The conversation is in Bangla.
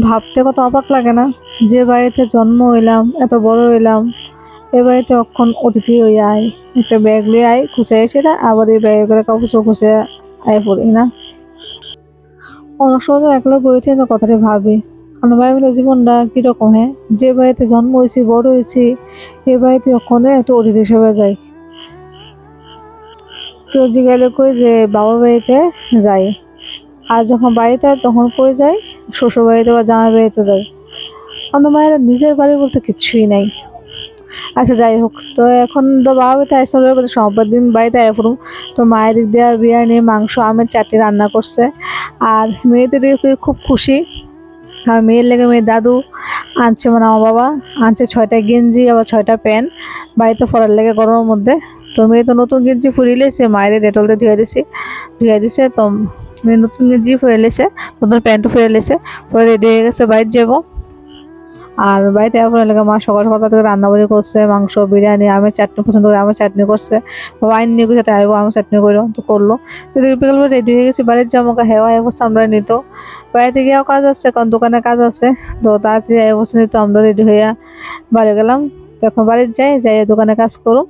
ভাবতে কত অবাক লাগে না, যে বাড়িতে জন্ম হইলাম, এত বড় হইলাম, এ বাড়িতে অক্ষণ অতিথি হইয়া আয়, একটা ব্যাগ লিয়ে আয়, খুঁজে এসে না আবার এই ব্যাগে করে কাপড় চোপড় খুঁজে আয় পড়ি না। অনেক সময় তো একলা বই থেকে কথাটা ভাবি, আমার ভাবিলে জীবনটা কিরকম, হ্যাঁ, যে বাড়িতে জন্ম হয়েছি, বড় হয়েছি, এ বাড়িতে ওখানে একটু অতিথি হিসেবে যাই। কেউ জিজ্ঞাসা কই যে বাবার বাড়িতে যাই, আর যখন বাড়িতে তখন কই যাই শ্বশুর বাড়িতে বা জামাই বাড়িতে যাই। আমার মায়ের নিজের বাড়ি বলতে কিছুই নাই। আচ্ছা যাই হোক, তো এখন তো বাবা বাড়িতে আসতে হবে, সোমবার দিন বাড়িতে আয় পড়ুম। তো মায়ের দিক দিয়ে বিরিয়ানি, মাংস, আমের চাটনি রান্না করছে। আর মেয়েদের দিকে খুব খুশি। আর মেয়ের লেগে মেয়ের দাদু আনছে, মানে আমার বাবা আনছে 6টা গেঞ্জি, আবার 6টা প্যান্ট বাড়িতে পরার লেগে গরমের মধ্যে। তো মেয়ে তো নতুন গেঞ্জি ফুরিলেছে, মায়ের ডেটল দিয়ে ধুয়ে দিছে। তো মেয়ে নতুন গেঞ্জি ফুরে লেছে, নতুন প্যান্টও ফুরে লেছে, পরে রেডি হয়ে গেছে বাইরে যাবো। আর বাড়িতে এখন এলাকা মা সকাল সকাল থেকে রান্না বাড়ি করছে, মাংস, বিরিয়ানি, আমের চাটনি পছন্দ করে আমের চাটনি করছে। ওয়াইন নিয়ে সাথে আইবো, আমের চাটনি করো তো করলো। তো বিকেল রেডি হয়ে গেছি, বাড়ির যাবো, হেওয়া অবস্থা আমরা নিত। বাড়িতে গিয়েও কাজ আছে, কারণ দোকানে কাজ আছে। তো তাড়াতাড়ি অবস্থা নিত, আমরা রেডি হইয়া বাড়ি গেলাম। তখন বাড়িতে যাই দোকানে কাজ করো।